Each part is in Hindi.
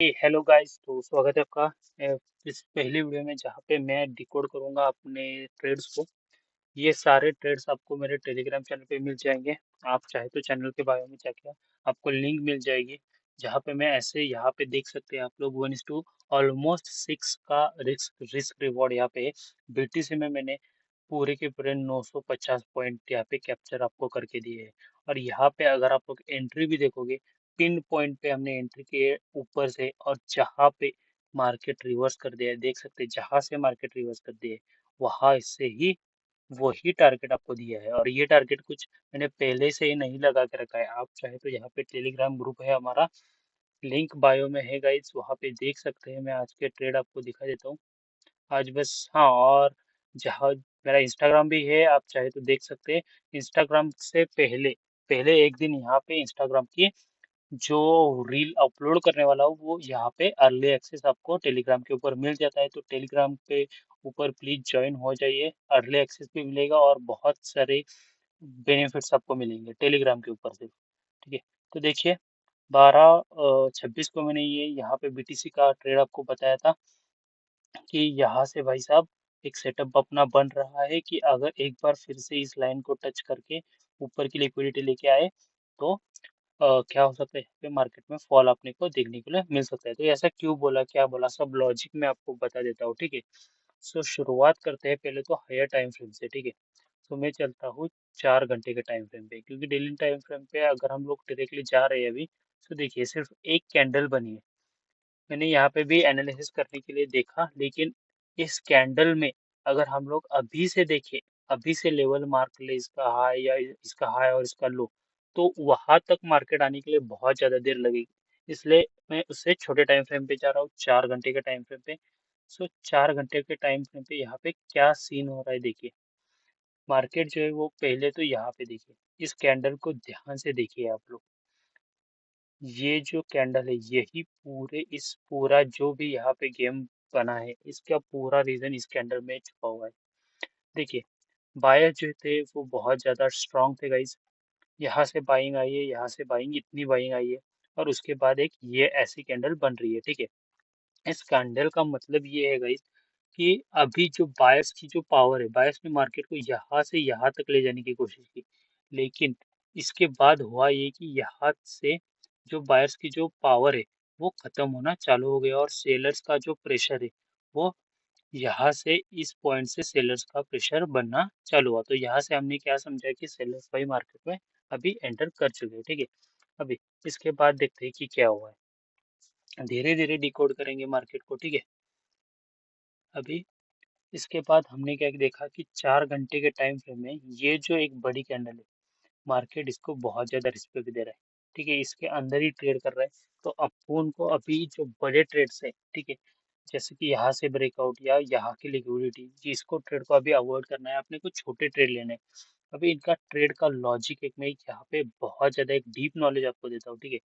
हेलो गाइस, तो स्वागत है आपका इस पहली वीडियो में जहाँ पे मैं डिकोड करूंगा अपने ट्रेड्स को। ये सारे ट्रेड्स आपको मेरे टेलीग्राम चैनल पे मिल जाएंगे। आप चाहे तो चैनल के बायो में जाके आपको लिंक मिल जाएगी, जहाँ पे मैं ऐसे यहाँ पे देख सकते हैं आप लोग 1:2 ऑलमोस्ट 6 का रिस्क रिस्क रिवॉर्ड यहाँ पे बीटीसी में मैंने पूरे के पूरे 950 पॉइंट यहाँ पे कैप्चर आपको करके दिए हैं। और यहाँ पे अगर आप लोग एंट्री भी देखोगे, पिन पॉइंट पे हमने एंट्री किए ऊपर से, और जहाँ पे मार्केट रिवर्स कर दिया है, देख सकते हैं जहाँ से मार्केट रिवर्स कर दिया है वहां से ही वही टारगेट आपको दिया है। और ये टारगेट कुछ मैंने पहले से ही नहीं लगा के रखा है। आप चाहे तो यहाँ पे टेलीग्राम ग्रुप है हमारा, लिंक बायो में है गाइस, वहाँ पे देख सकते हैं। मैं आज के ट्रेड आपको दिखा देता हूँ आज बस। हाँ, और जहाँ मेरा इंस्टाग्राम भी है, आप चाहे तो देख सकते हैं। इंस्टाग्राम से पहले पहले एक दिन यहाँ पे इंस्टाग्राम की जो रील अपलोड करने वाला हूँ वो यहाँ पे अर्ली एक्सेस आपको टेलीग्राम के ऊपर मिल जाता है। तो टेलीग्राम पे ऊपर प्लीज ज्वाइन हो जाइए, अर्ली एक्सेस भी मिलेगा और बहुत सारे बेनिफिट्स आपको मिलेंगे टेलीग्राम के ऊपर से। ठीक है, तो देखिए 12:26 को मैंने ये यहाँ पे बीटीसी का ट्रेड आपको बताया था कि यहाँ से भाई साहब एक सेटअप अपना बन रहा है कि अगर एक बार फिर से इस लाइन को टच करके ऊपर की लिक्विडिटी लेके आए तो क्या हो सकता है, यहाँ पे मार्केट में फॉल अपने को देखने के लिए मिल सकता है। तो ऐसा क्यों बोला, क्या बोला, सब लॉजिक मैं आपको बता देता हूँ। ठीक है, सो शुरुआत करते हैं पहले तो हायर टाइम फ्रेम से। ठीक है, तो मैं चलता हूँ 4 घंटे के टाइम फ्रेम पे, क्योंकि डेली टाइम फ्रेम पे अगर हम लोग डायरेक्टली जा रहे हैं अभी, तो देखिए सिर्फ एक कैंडल बनी है। मैंने यहाँ पे भी एनालिसिस करने के लिए देखा, लेकिन इस कैंडल में अगर हम लोग अभी से देखें, अभी से लेवल मार्क ले इसका हाई या इसका हाई और इसका लो, तो वहां तक मार्केट आने के लिए बहुत ज्यादा देर लगेगी। इसलिए मैं उससे छोटे टाइम फ्रेम पे जा रहा हूँ, 4 घंटे के टाइम फ्रेम पे। सो 4 घंटे के टाइम फ्रेम पे यहाँ पे क्या सीन हो रहा है देखिए। मार्केट जो है वो पहले तो यहाँ पे देखिए, इस कैंडल को ध्यान से देखिए आप लोग। ये जो कैंडल है यही पूरे इस पूरा जो भी यहाँ पे गेम बना है, इसका पूरा रीजन इस कैंडल में छुपा हुआ है। देखिए बायर जो थे वो बहुत ज्यादा स्ट्रांग थे गाइस। यहाँ से बाइंग आई है, यहाँ से बाइंग, इतनी बाइंग आई है, और उसके बाद एक ये ऐसी कैंडल बन रही है। ठीक है, इस कैंडल का मतलब ये है गाइस कि अभी जो बायर्स की जो पावर है, बायर्स ने मार्केट को यहाँ से यहाँ तक ले जाने की कोशिश की, लेकिन इसके बाद हुआ ये कि यहाँ से जो बायर्स की जो पावर है वो खत्म होना चालू हो गया, और सेलर्स का जो प्रेशर है वो यहाँ से इस पॉइंट से सेलर्स का प्रेशर बनना चालू हुआ। तो यहाँ से हमने क्या समझा कि सेलर्स भाई मार्केट में अभी एंटर कर चुके हैं। ठीक है, अभी इसके बाद देखते हैं कि क्या हुआ है। धीरे धीरे डिकोड करेंगे मार्केट को। ठीक है, अभी इसके बाद हमने क्या देखा कि 4 घंटे के टाइम फ्रेम में ये जो एक बड़ी कैंडल है, मार्केट इसको बहुत ज्यादा रिस्पेक्ट दे रहा है। ठीक है, इसके अंदर ही ट्रेड कर रहा है। तो अपुन को अभी जो बड़े ट्रेड्स है, ठीक है, जैसे कि यहाँ से ब्रेकआउट या यहाँ की लिक्विडिटी, जिसको ट्रेड को अभी अवॉइड करना है, अपने को छोटे ट्रेड लेने हैं। अभी इनका ट्रेड का लॉजिक एक मैं यहाँ पे बहुत ज्यादा एक डीप नॉलेज आपको देता हूँ। ठीक है,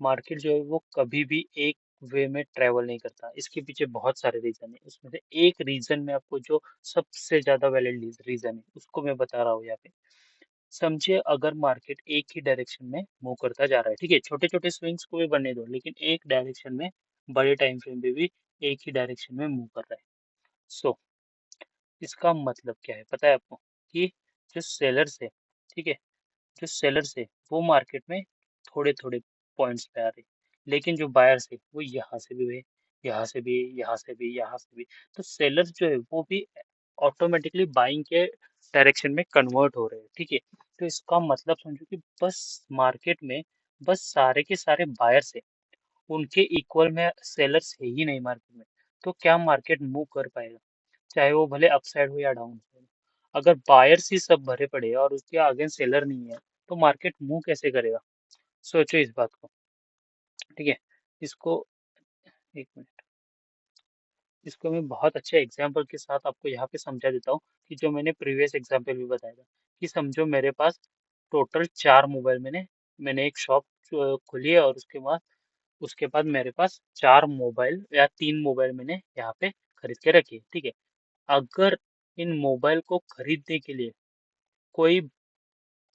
मार्केट जो है वो कभी भी एक वे में ट्रेवल नहीं करता, इसके पीछे बहुत सारे रीजन है। उसमें से एक रीजन में आपको जो सबसे ज्यादा वैलिड रीजन है उसको मैं बता रहा हूँ यहाँ पे। समझिए अगर मार्केट एक ही डायरेक्शन में मूव करता जा रहा है, ठीक है, छोटे छोटे स्विंग्स को भी बनने दो, लेकिन एक डायरेक्शन में, बड़े टाइम फ्रेम पे भी एक ही डायरेक्शन में मूव कर रहा है। सो इसका मतलब क्या है पता है आपको, कि जो सेलर्स है, ठीक है, जो सेलर्स है वो मार्केट में थोड़े थोड़े पॉइंट्स पे आ रहे, लेकिन जो बायर्स है वो यहाँ से भी है, यहाँ से भी, यहाँ से भी, यहाँ से भी। तो सेलर्स जो है वो भी ऑटोमेटिकली बाइंग के डायरेक्शन में कन्वर्ट हो रहे हैं। ठीक है, तो इसका मतलब समझो कि बस मार्केट में बस सारे के सारे बायर्स है, उनके इक्वल में सेलर्स है ही नहीं मार्केट में। तो क्या मार्केट मूव कर पाएगा, चाहे वो भले अपसाइड हो या डाउन साइड। अगर बायर्स ही सब भरे पड़े हैं और उसके आगे सेलर नहीं है, तो मार्केट मूव कैसे करेगा। सोचो इस बात को। ठीक है, इसको एक मिनट, इसको मैं बहुत अच्छे एग्जाम्पल के साथ आपको यहाँ पे समझा देता हूँ, कि जो मैंने प्रीवियस एग्जाम्पल भी बताया था। कि समझो मेरे पास टोटल 4 मोबाइल, मैंने एक शॉप खोली है, और उसके बाद मेरे पास 4 मोबाइल या 3 मोबाइल मैंने यहाँ पे खरीद के रखी है। ठीक है, अगर इन मोबाइल को खरीदने के लिए कोई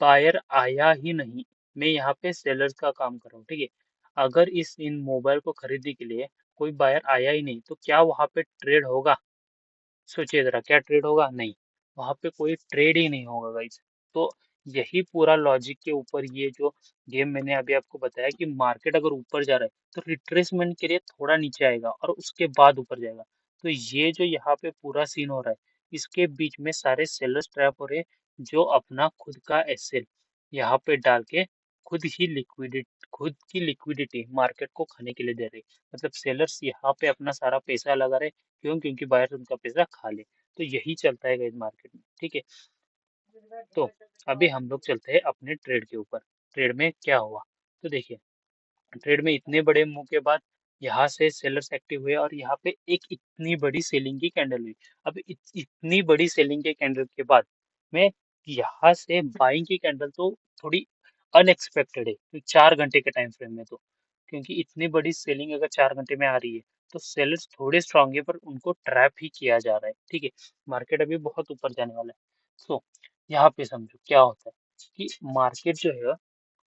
बायर आया ही नहीं, मैं यहाँ पे सेलर्स का काम कर रहा हूँ। ठीक है, अगर इस इन मोबाइल को खरीदने के लिए कोई बायर आया ही नहीं, तो क्या वहां पे ट्रेड होगा? सोचिए जरा, क्या ट्रेड होगा? नहीं, वहां पे कोई ट्रेड ही नहीं होगा गाइस। तो यही पूरा लॉजिक के ऊपर ये जो गेम मैंने अभी आपको बताया कि मार्केट अगर ऊपर जा रहा है तो रिट्रेसमेंट के लिए थोड़ा नीचे आएगा और उसके बाद ऊपर जाएगा। तो ये जो यहाँ पे पूरा सीन हो रहा है, इसके बीच में सारे सेलर्स ट्रैप हो रहे हैं जो अपना खुद का एसएल यहाँ पे डाल के खुद की लिक्विडिटी मार्केट को खाने के लिए दे रहे हैं। मतलब सेलर्स यहाँ पे अपना सारा पैसा लगा रहे, क्यों? क्योंकि बायर उनका पैसा खा ले। तो यही चलता है गाइस मार्केट में, ठीक है। तो अभी हम लोग चलते हैं अपने ट्रेड के ऊपर। ट्रेड में क्या हुआ? तो देखिए, ट्रेड में इतने बड़े मुंह के बाद यहाँ से सेलर्स एक्टिव हुए और यहाँ पे एक इतनी बड़ी सेलिंग की कैंडल हुई। अब इतनी बड़ी सेलिंग के कैंडल के बाद में यहाँ से बाइंग की कैंडल तो थोड़ी अनएक्सपेक्टेड है 4 घंटे के टाइम फ्रेम में। तो क्योंकि इतनी बड़ी सेलिंग अगर 4 घंटे में आ रही है तो सेलर्स थोड़े स्ट्रांग है, पर उनको ट्रैप ही किया जा रहा है, ठीक है। मार्केट अभी बहुत ऊपर जाने वाला है। सो यहाँ पे समझो क्या होता है कि मार्केट जो है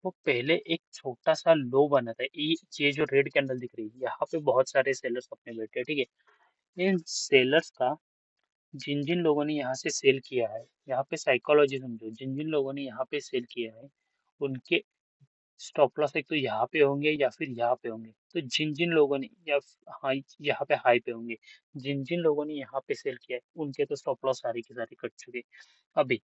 वो पहले एक छोटा सा लो बना था। ये जो रेड कैंडल दिख रही है, यहाँ पे बहुत सारे सेलर्स अपने बैठे हैं, ठीक है। इन सेलर्स का जिन जिन लोगों ने यहाँ से सेल किया है, यहाँ पे साइकोलॉजी समझो, जिन जिन लोगों ने यहाँ पे सेल किया है उनके स्टॉप लॉस एक तो यहाँ पे होंगे या फिर यहाँ पे होंगे। तो जिन जिन लोगों ने या हाई यहाँ पे हाई पे होंगे, जिन जिन लोगों ने यहाँ पे सेल किया है उनके तो स्टॉप लॉस सारे के सारे कट चुके। अभी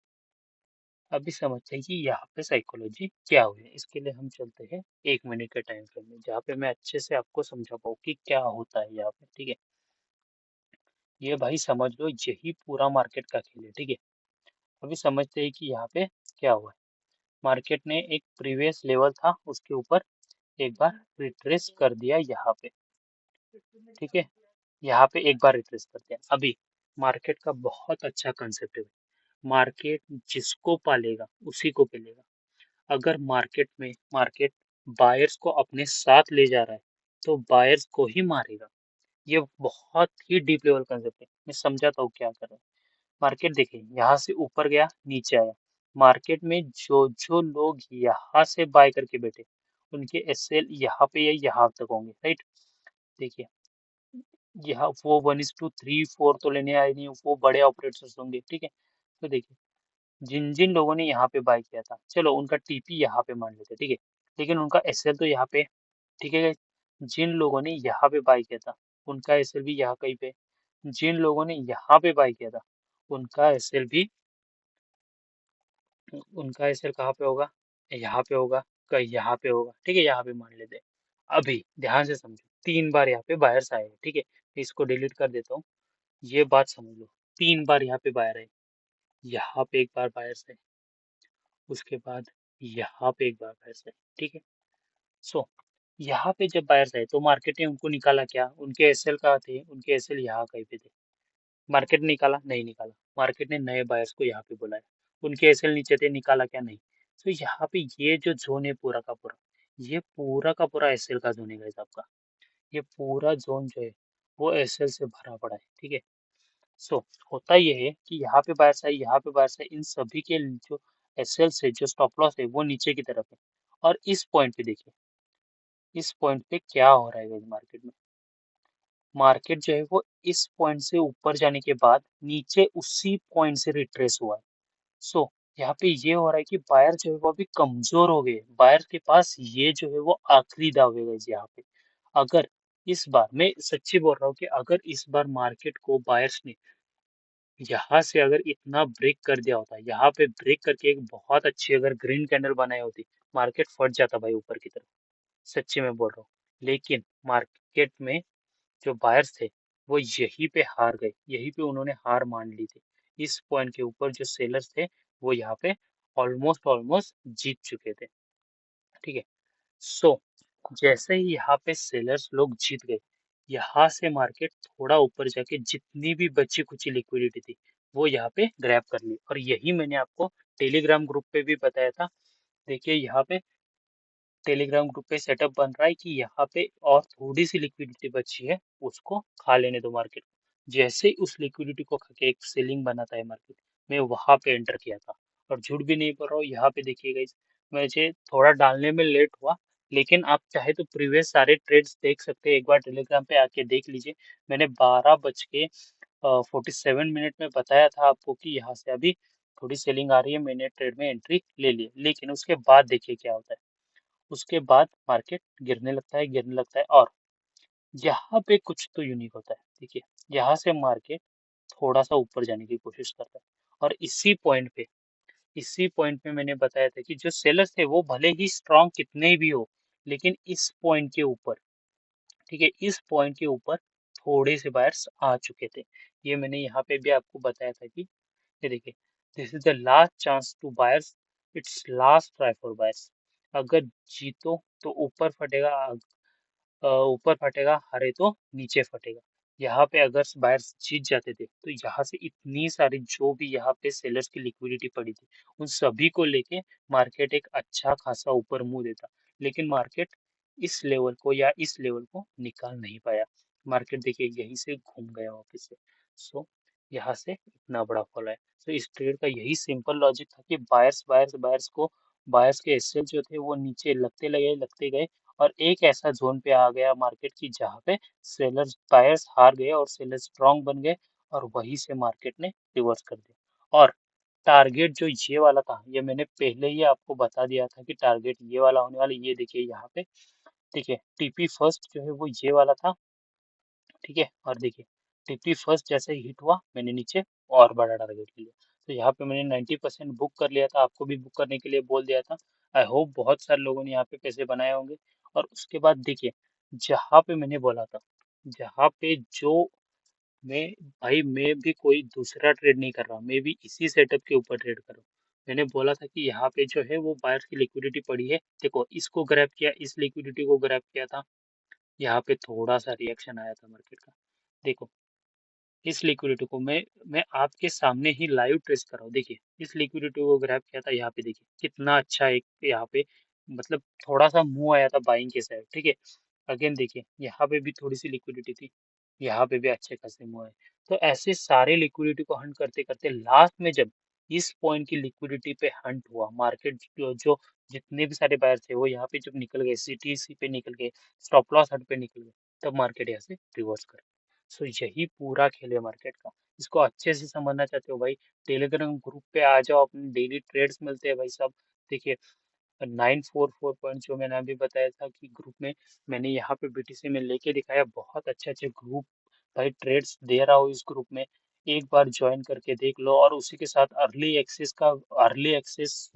अभी समझते हैं कि यहाँ पे साइकोलॉजी क्या हुई है। इसके लिए हम चलते हैं 1 मिनट के टाइम फ्रेम में, जहाँ पे मैं अच्छे से आपको समझा पाऊँ कि क्या होता है यहाँ पे, ठीक है। ये भाई समझ लो, यही पूरा मार्केट का खेल है, ठीक है। अभी समझते हैं कि यहाँ पे क्या हुआ है। मार्केट ने एक प्रीवियस लेवल था उसके ऊपर एक बार रिट्रेस कर दिया यहाँ पे, ठीक है। यहाँ पे एक बार रिट्रेस कर दिया। अभी मार्केट का बहुत अच्छा कंसेप्ट है। मार्केट जिसको पालेगा उसी को पेलेगा। अगर मार्केट बायर्स को अपने साथ ले जा रहा है तो बायर्स को ही मारेगा। ये बहुत ही डीप लेवल कंसेप्ट है, मैं समझाता हूँ क्या कर रहा है। मार्केट देखिए, यहाँ से ऊपर गया, नीचे आया। मार्केट में जो जो लोग यहाँ से बाय करके बैठे उनके एसएल यहाँ पे या यहाँ तक होंगे, राइट। देखिए, यहाँ वो 1:3 4 तो लेने आए नहीं, वो बड़े ऑपरेटर्स होंगे, ठीक है। तो देखिए, जिन जिन लोगों ने यहाँ पे बाय किया था, चलो उनका टीपी यहाँ पे मान लेते, ठीक है। लेकिन उनका एसएल तो यहाँ पे, ठीक है। जिन लोगों ने यहाँ पे बाय किया था उनका एसएल भी यहाँ कहीं पे। जिन लोगों ने यहाँ पे बाय किया था उनका एसएल भी, उनका एसएल कहाँ पे होगा? यहाँ पे होगा, कहीं यहाँ पे होगा, ठीक है। यहाँ पे मान लेते हैं। अभी ध्यान से समझो, 3 बार यहाँ पे बायर्स आए हैं, ठीक है। इसको डिलीट कर देता हूँ। ये बात समझ लो, 3 बार यहाँ पे बायर है। यहाँ पे एक बार बायर्स है, उसके बाद यहाँ पे एक बार बायर्स है, ठीक है। सो यहाँ पे जब बायर्स आए तो मार्केट ने उनको निकाला क्या? उनके एसएल कहाँ थे? उनके एसएल यहाँ कहीं पे थे। मार्केट ने निकाला? नहीं निकाला। मार्केट ने नए बायर्स को यहाँ पे बुलाया। उनके एसएल नीचे थे, निकाला क्या? नहीं। तो यहाँ पे ये जो जोन है पूरा का पूरा, ये पूरा का पूरा एसएल का जोन है गाइस आपका। ये पूरा जोन जो है वो एसएल से भरा पड़ा है, ठीक है। सो होता ये है कि यहाँ पे बायर्स है, यहाँ पे बायर्स है, इन सभी के जो एसएल से जो स्टॉप लॉस है वो नीचे की तरफ है। और इस पॉइंट पे देखिए, इस पॉइंट पे क्या हो रहा है गाइस मार्केट में। मार्केट जो है वो इस पॉइंट से ऊपर जाने के बाद नीचे उसी पॉइंट से रिट्रेस हुआ है। सो यहाँ पे ये हो रहा है कि बायर जो है वो अभी कमजोर हो गए। बायर के पास ये जो है वो आखिरी दाव है गाइस यहाँ पे। अगर इस बार, मैं सच्ची बोल रहा हूँ कि अगर इस बार मार्केट को बायर्स ने यहाँ से अगर इतना ब्रेक कर दिया होता, यहाँ पे ब्रेक करके एक बहुत अच्छी अगर ग्रीन कैंडल बनाई होती, मार्केट फट जाता भाई ऊपर की तरफ। सच्ची में बोल रहा हूँ। लेकिन मार्केट में जो बायर्स थे वो यहीं पे हार गए, यहीं पे उन्होंने हार मान ली थी। इस पॉइंट के ऊपर जो सेलर्स थे वो यहाँ पे ऑलमोस्ट ऑलमोस्ट जीत चुके थे, ठीक है। सो जैसे ही यहाँ पे सेलर्स लोग जीत गए, यहाँ से मार्केट थोड़ा ऊपर जाके जितनी भी बची कुची लिक्विडिटी थी वो यहाँ पे ग्रैब कर ली। और यही मैंने आपको टेलीग्राम ग्रुप पे भी बताया था। देखिए, यहाँ पे टेलीग्राम ग्रुप पे सेटअप बन रहा है कि यहाँ पे और थोड़ी सी लिक्विडिटी बची है, उसको खा लेने दो मार्केट। जैसे ही उस लिक्विडिटी को खा के एक सेलिंग बनाता है मार्केट, मैं वहां पे एंटर किया था। और झूठ भी नहीं बोल रहा हूँ, यहाँ पे देखिए गाइस, मुझे थोड़ा डालने में लेट हुआ लेकिन आप चाहे तो प्रीवियस सारे ट्रेड्स देख सकते हैं, एक बार टेलीग्राम पे आके देख लीजिए। मैंने 12:47 में बताया था आपको कि यहाँ से अभी थोड़ी सेलिंग आ रही है, मैंने ट्रेड में एंट्री ले ली है। लेकिन उसके बाद देखिए क्या होता है, उसके बाद मार्केट गिरने लगता है और यहाँ पे कुछ तो यूनिक होता है। देखिए, यहाँ से मार्केट थोड़ा सा ऊपर जाने की कोशिश करता है और इसी पॉइंट पे मैंने बताया था कि जो सेलर्स थे वो भले ही स्ट्रांग कितने भी हो, लेकिन इस पॉइंट के ऊपर, ठीक है, इस पॉइंट के ऊपर थोड़े से बायर्स आ चुके थे। ये मैंने यहाँ पे भी आपको बताया था कि ये देखिए, this is the last chance to buyers, it's last try for buyers. अगर जीतो तो ऊपर फटेगा, हारे तो नीचे फटेगा। यहाँ पे अगर बायर्स जीत जाते थे तो यहाँ से इतनी सारी जो भी यहाँ पे सेलर्स की लिक्विडिटी पड़ी थी, उन सभी को लेके मार्केट एक अच्छा खासा ऊपर मुंह देता। लेकिन मार्केट इस लेवल को निकाल नहीं पाया। मार्केट देखिए यहीं से घूम गया वापस से। सो यहाँ से इतना बड़ा फॉल है। तो इस ट्रेड का यही सिंपल लॉजिक था कि बायर्स के एसेट जो थे वो नीचे लगते गए और एक ऐसा जोन पे आ गया मार्केट की जहाँ पे सेलर्स बायर्स हार गए और सेलर्स स्ट्रांग बन गए और वहीं से मार्केट ने रिवर्स कर दिया। और टारगेट जो ये वाला था, ये मैंने पहले ही आपको बता दिया था कि टारगेट ये वाला होने वाला। ये देखिए यहाँ पे, देखिए टीपी फर्स्ट जो है वो ये वाला था, ठीक है। और देखिए टीपी फर्स्ट जैसे ही हिट हुआ, मैंने नीचे और बड़ा टारगेट ले लिया। तो यहाँ पे मैंने 90% बुक कर लिया था, आपको भी बुक करने के लिए बोल दिया था। आई होप बहुत सारे लोगों ने यहाँ पे पैसे बनाए होंगे। और उसके बाद देखिए, जहाँ पे मैंने बोला था, जहाँ पे जो मैं भाई मैं भी कोई दूसरा ट्रेड नहीं कर रहा, मैं भी इसी सेटअप के ऊपर ट्रेड कर रहा हूँ। मैंने बोला था कि यहाँ पे जो है वो बायर्स की लिक्विडिटी पड़ी है, देखो इसको ग्रैब किया, इस लिक्विडिटी को ग्रैब किया था, यहाँ पे थोड़ा सा रिएक्शन आया था मार्केट का। देखो इस लिक्विडिटी को मैं आपके सामने ही लाइव ट्रेस कर रहा हूँ। देखिए इस लिक्विडिटी को ग्रैब किया था, यहाँ पे देखिए कितना अच्छा एक यहाँ पे मतलब थोड़ा सा मुंह आया था बाइंग के साइड, ठीक है। अगेन देखिए यहाँ पे भी थोड़ी सी लिक्विडिटी थी, यहाँ पे भी अच्छे खासे मुंह आए। तो ऐसे सारे लिक्विडिटी को हंट करते करते लास्ट में जब इस पॉइंट की लिक्विडिटी पे हंट हुआ मार्केट, जो जितने भी सारे बायर थे वो यहाँ पे जब निकल गए, सीटीसी पे निकल गए, स्टॉप लॉस हट पे निकल गए, तब मार्केट यहाँ से रिवर्स कर। सो यही पूरा खेल है मार्केट का। इसको अच्छे से समझना चाहते हो भाई, टेलीग्राम ग्रुप पे आ जाओ, अपने डेली ट्रेड्स मिलते हैं भाई सब। देखिए 944 पॉइंट जो मैंने अभी बताया था कि ग्रुप में, मैंने यहाँ पे बीटीसी में लेके दिखाया। बहुत अच्छे अच्छे ग्रुप भाई ट्रेड्स दे रहा हूँ इस ग्रुप में, एक बार ज्वाइन करके देख लो। और उसी के साथ अर्ली एक्सेस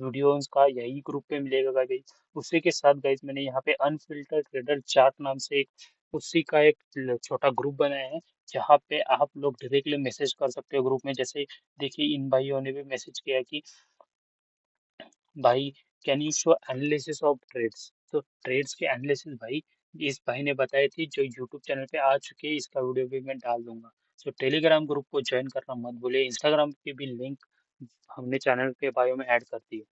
वीडियोस का यही ग्रुप पे मिलेगा गाइस। उसी के साथ गाइस मैंने यहाँ पे अनफिल्टर्ड ट्रेडर चार्ट नाम से एक उसी का एक छोटा ग्रुप बनाया है, जहाँ पे आप लोग डायरेक्टली मैसेज कर सकते हो ग्रुप में। जैसे देखिए इन भाइयों ने भी मैसेज किया कि भाई can you show analysis of trades. तो ट्रेड्स के एनालिसिस भाई इस भाई ने बताई थी, जो यूट्यूब चैनल पे आ चुके हैं, इसका वीडियो भी मैं डाल दूंगा। सो टेलीग्राम ग्रुप को ज्वाइन करना मत भूलिए। इंस्टाग्राम की भी लिंक हमने चैनल के बायो में ऐड कर दी है।